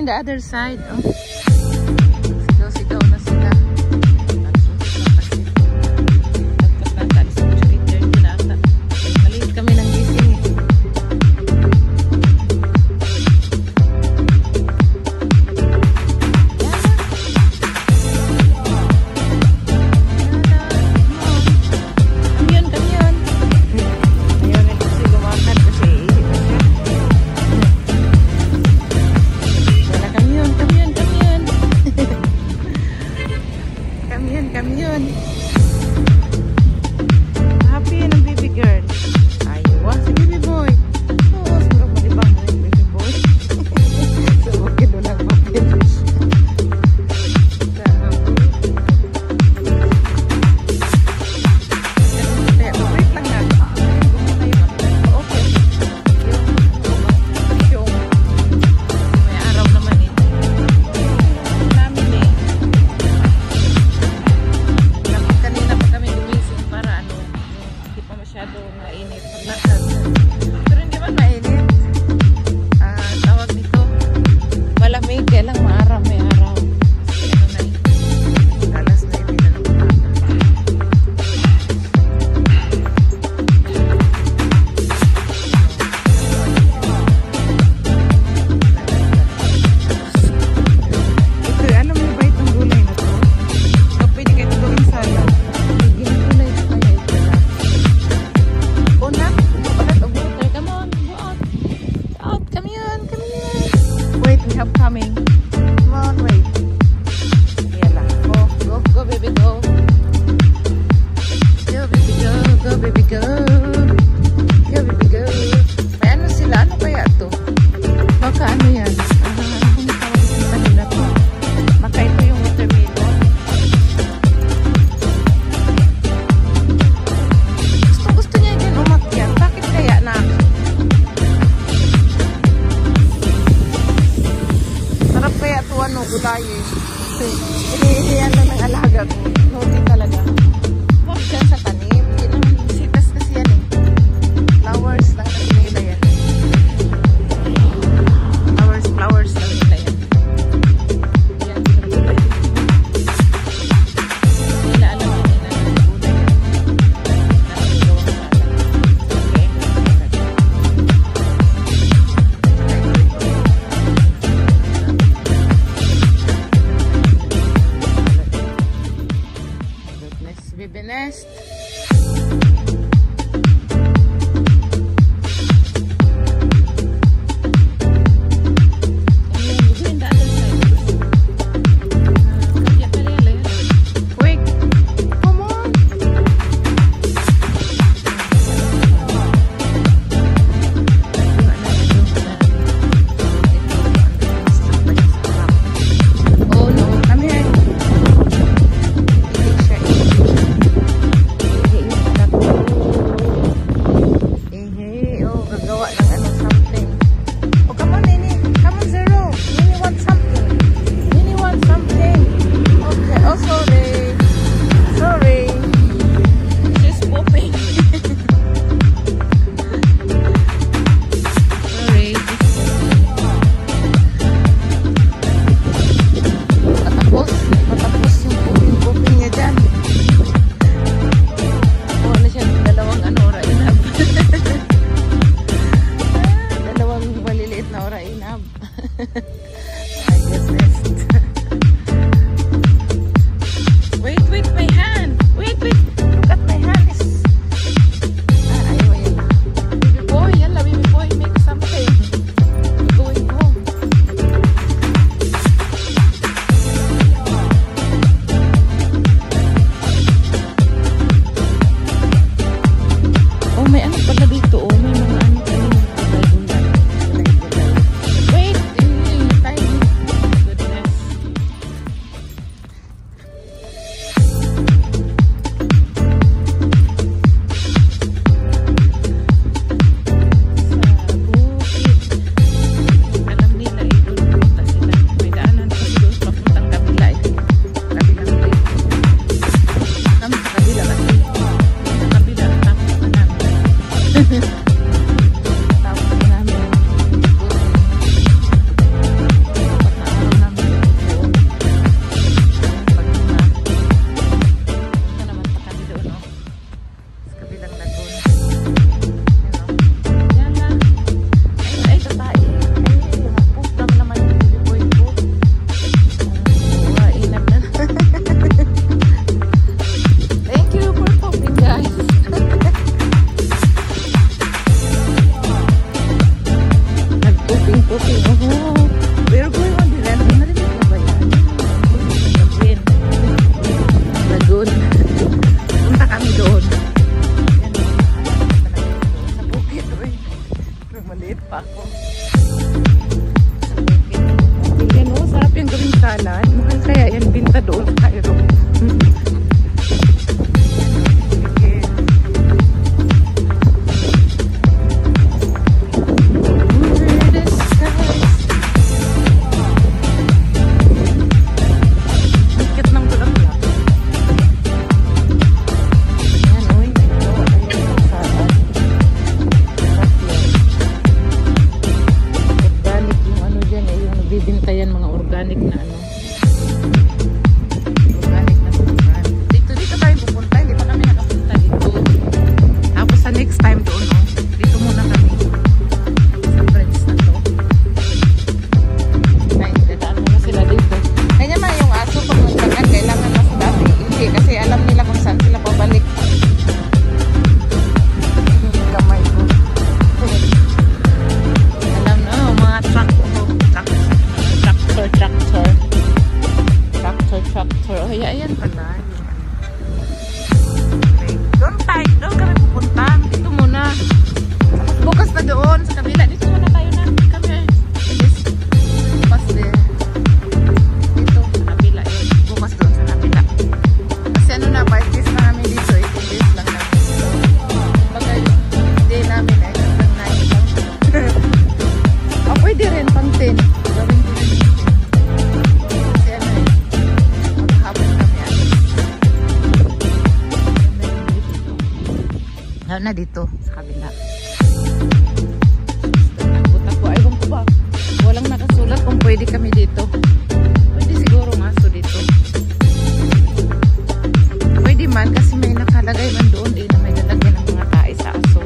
the other side. Oh. Sigaw-sigaw na sila. Maliit kami ng gising. Kamyon. Happy ng baby girl. Ayaw, si baby boy. Oh, sarap malibang na yung baby boy. So, okay doon lang mapilish. Wait lang na. Okay. Yung may araw naman eh. Namin eh. Masyado mainit paglakad. Pero hindi man mainit. Tawag nito, malamig, kaya lang maaraw, may araw. Kasi ano na eh, alas na yun na ng umaga. Ito, alam mo ba itong gulay na to? Pwede kayo ito gawing salad. Gulay ito kaya ito. Wait, we have coming. Come on, wait. Yan lang. Go, baby, go. Go, baby, go. Go, baby, go. Go, baby, go. May ano sila? Ano kaya ito? Baka ano yan? Ano tawag ito kanina to? Baka ito yung watermelon. Gusto niya dyan umakyat. Bakit kaya na? Sarap kaya ito ano, gulay eh. Iniiyan lang ng alaga ko. Hindi talaga. Huwag dyan sa tanim. Sitas kasi yan eh. Flowers lang kasi nila yan. Flowers lang nila yan. Yan, gulay. Nila alam yan nila ng gulay yan. Nakagawang sala. Okay. looking. Oh, we're going on the land. Narinig mo ba yan? Lagoon. Lagoon. Punta kami doon. Yan, sa bukid. Uy, maliit pa ako. Sa bukid. Yan o, sarap yung gawing salad. Mahal kaya yan binta doon sa Cairo. Bintayan mga organic na ano. Organic na bukan. Dito tayo pupunta. Hindi pa kami nakapunta dito. Tapos sa next time doon, no? Dito muna kami. Sa friends na to. Ay, dadaan muna sila dito. Kaya naman yung aso pag magdagan, kailangan mas dati. Hindi, kasi alam nila kung saan sila pabalik. Kamay ko. Alam na, mga truck. Tractor. Oh, ayan pala. Okay. Doon kami pupunta. Dito muna. Tapos bukas na doon sa kabila. Dito muna tayo na. Kami. Bukas din. Dito sa kabila. Bukas doon sa kabila. Kasi ano na, 5 days na namin dito. 18 days lang namin. Bagay, day namin ay hanggang 9 lang. Oh, pwede rin pang 10. Gawin ko rin. Na dito sa kabila. Nakbuta ko. Ayaw ko ba? Walang nakasulat kung pwede kami dito. Pwede siguro ngaso dito. Pwede man kasi may nakalagay man doon na may lalagyan ng mga tae sa aso.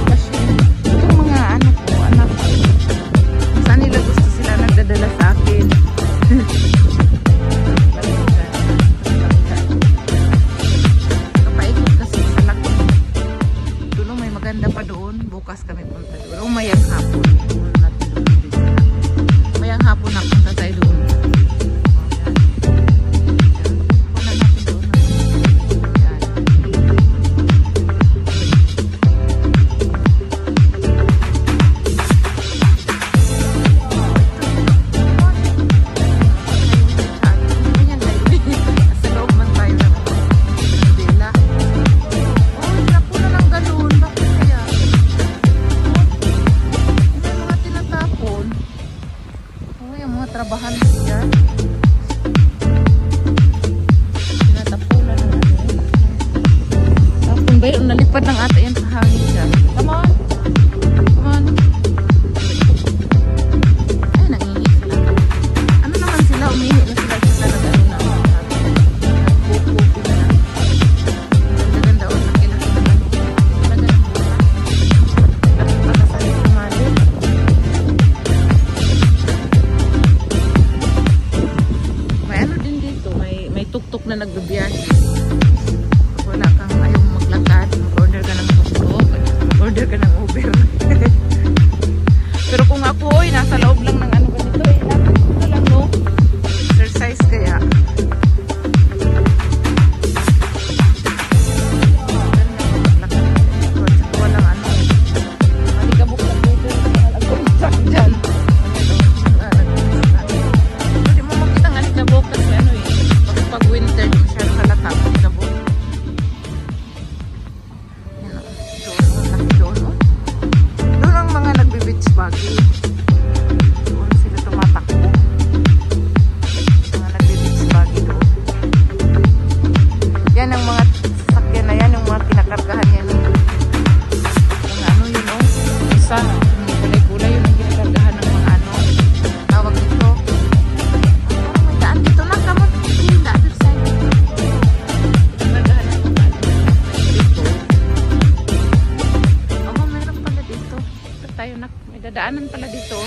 Kasi itong mga anak ko, saan nila gusto sila nagdadala sa akin. Bukas kami punta doon. Mayang hapon. Mayang hapon na punta tayo doon. Punta natin doon. Sa loob man tayo na Mandela. Oh, napuna ng galon. Bakit kaya? Trabahan siya. Tinatapunan ng ano. Tapon ba yun? Nalipad ng ata yan sa hangin siya. Come on! Come on! Ay, nangihi sila. Ano naman sila? Umihi na sila sa talaga. Ano na? Nagpupupi na. Ganda-ganda o. Nakilaki naman. Talaga ng buka. At pakasalit kumali. Tuk-tuk na nagbibiyahe. Wala kang ayong maglakad, mag-order ka ng tuk-tuk, mag-order ka ng Uber. Pero kung ako, nasa loob lang ng ano ganito, ito lang, no? Exercise kaya. Walang ano. Malikabok na dito. Walang truck dyan. Hindi mo makita ng alikabok kasi ano eh. Pag winter, masyadong halata. Malikabok. Yan o. Doon o. Doon ang mga nagbe-beach buggy. Doon sila tumatakbo. Mga nagbe-beach buggy doon. Yan ang mga sasakyan na yan. Yung mga pinakargahan yan. Mga ano yun o. Isa. Kulay-kulay yun ang pinakargahan ng mga ano. Tawag nito. May daan dito lang. Come on. Yung the other side. Pinakargahan ng mga ano. Dito. Oh, meron pala dito. May dadaanan pala dito.